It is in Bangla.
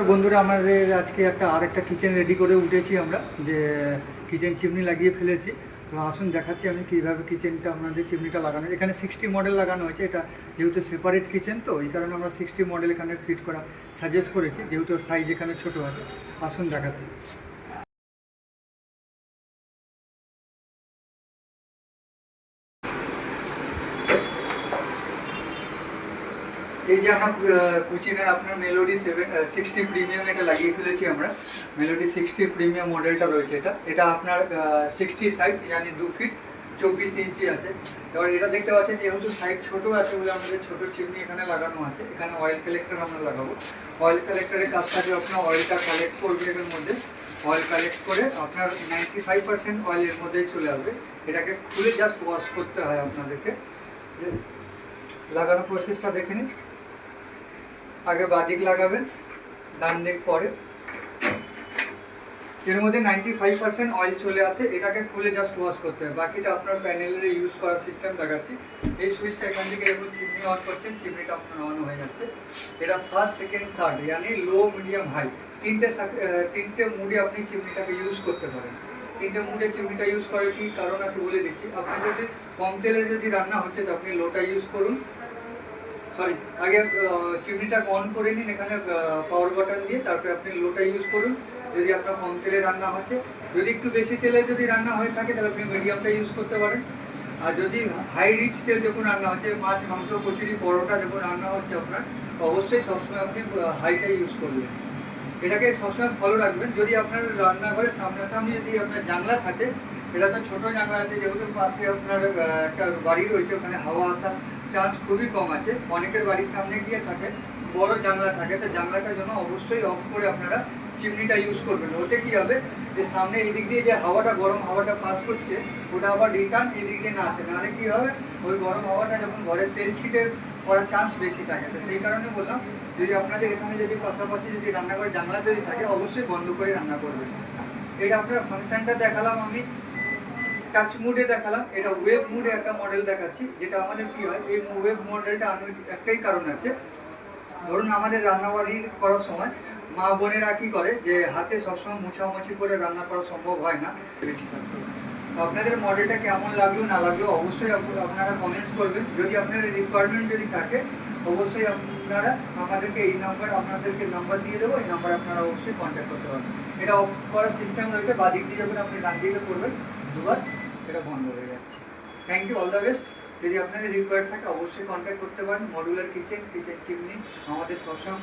বন্ধুরা আমাদের আজকে আরেকটা কিচেন রেডি করে উঠেছি আমরা, যে কিচেন চিমনি লাগিয়ে ফেলেছি। তো আসুন দেখাচ্ছি আমি কীভাবে কিচেনটা আপনাদের চিমনিটা লাগানো। এখানে 60 মডেল লাগানো হয়েছে। এটা যেহেতু সেপারেট কিচেন, তো এই কারণে আমরা 60 মডেল এখানে ফিট করা সাজেস্ট করেছি, যেহেতু সাইজ এখানে ছোটো আছে। আসুন দেখাচ্ছি। এই যে আমার কুচিনের আপনার মেলোডি 60 প্রিমিয়াম এটা লাগিয়ে ফেলেছি আমরা। মেলোডি 60 প্রিমিয়াম মডেলটা রয়েছে। এটা আপনার 60 সাইজ, মানে 2 ফিট 24 ইঞ্চি আছে। এবার এটা দেখতে পাচ্ছেন যেহেতু সাইজ ছোট আছে বলে আমাদের ছোট চিমনি এখানে লাগানো আছে। এখানে অয়েল কালেক্টর আমরা লাগাবো। অয়েল কালেক্টরের কাজ থাকে আপনার অয়েলটা কালেক্ট করবে এর মধ্যে। অয়েল কালেক্ট করে আপনার 95% অয়েল এর মধ্যেই চলে আসবে। এটাকে খুলে জাস্ট ওয়াশ করতে হয় আপনাদেরকে। লাগানোর প্রসেসটা দেখে নিন। আগে বাদিক লাগাবেন, ডান দিক পরে। এর মধ্যে 95% অয়েল চলে আসে। এটাকে খুলে জাস্ট ওয়াশ করতে হবে। বাকিটা আপনার প্যানেলের ইউজ করার সিস্টেম দেখাচ্ছি। এই সুইচটা এখান থেকে এরকম চিমনি অন করছেন, চিমনিটা আপনার অন হয়ে যাচ্ছে। এটা ফার্স্ট, সেকেন্ড, থার্ড, মানে লো, মিডিয়াম, হাই তিনটে মুডে আপনি চিমনিটাকে ইউজ করতে পারেন। তিনটে মুডে চিমনিটা ইউজ করার কি কারণ আছে বলে দিচ্ছি। আপনি যদি কম তেলে যদি রান্না হচ্ছে তো আপনি লোটা ইউজ করুন। আগে চিমনিটা অন করে নিন এখানে পাওয়ার বাটন দিয়ে, তারপরে আপনি লোটা ইউজ করুন যদি আপনার কম তেলে রান্না হচ্ছে। যদি একটু বেশি তেলে যদি রান্না হয়ে থাকে তাহলে আপনি মিডিয়ামটা ইউজ করতে পারেন। আর যদি হাই রিচ তেল যখন রান্না হচ্ছে, মাছ, মাংস, কচুরি, পরোটা যখন রান্না হচ্ছে আপনার, অবশ্যই সবসময় আপনি হাইটা ইউজ করবেন। এটাকে সবসময় ফলো রাখবেন। যদি আপনার রান্নাঘরের সামনাসামনি যদি আপনার জানলা থাকে, এটা তো ছোটো জানলা আছে, যেহেতু পাশে আপনার একটা বাড়ি রয়েছে, ওখানে হাওয়া আসা চান্স খুবই কম আছে। অনেকের বাড়ির সামনে গিয়ে থাকে বড় জানলা থাকে, তো জানলাটার জন্য অবশ্যই অফ করে আপনারা চিমনিটা ইউজ করবেন। ওতে কী হবে, যে সামনে এদিক দিয়ে যে হাওয়াটা, গরম হাওয়াটা পাস করছে, ওটা আবার রিটার্ন এদিক দিয়ে না আসে। নাহলে কী হবে, ওই গরম হাওয়াটা যখন ঘরের তেল ছিটে পড়ার চান্স বেশি থাকে। তো সেই কারণে বললাম, যদি আপনাদের এখানে যদি পাশাপাশি যদি রান্নাঘরের জানলা যদি থাকে, অবশ্যই বন্ধ করে রান্না করবেন। এটা আপনার ফাংশনটা দেখালাম আমি, টাচ মুডে দেখালাম। এটা ওয়েব মুডে একটা মডেল দেখাচ্ছি, যেটা আমাদের কি হয়, এই ওয়েব মডেলটা একটাই কারণ আছে। ধরুন আমাদের রান্নাবাড়ি করার সময় মা বোনেরা কী করে, যে হাতে সবসময় মোছামুছি করে রান্না করা সম্ভব হয় না, বেশি থাকতে। আপনাদের মডেলটা কেমন লাগলো না লাগলো অবশ্যই আপনারা কমেন্টস করবেন। যদি আপনাদের রিকোয়ারমেন্ট যদি থাকে, অবশ্যই আপনারা আমাদেরকে এই নাম্বার, আপনাদেরকে নাম্বার দিয়ে দেবো, এই নাম্বার আপনারা অবশ্যই কন্ট্যাক্ট করতে পারবেন। এটা অফ করার সিস্টেম রয়েছে। বাদিক দিয়ে যখন আপনি ডান দিকে করবেন দুবার, এটা বন্ধ হয়ে যাচ্ছে। Thank you, all the best. যদি আপনাদের রিকোয়ার্ড থাকে অবশ্যই কন্ট্যাক্ট করতে পারেন। মডুলার কিচেন চিমনি আমাদের সবসময়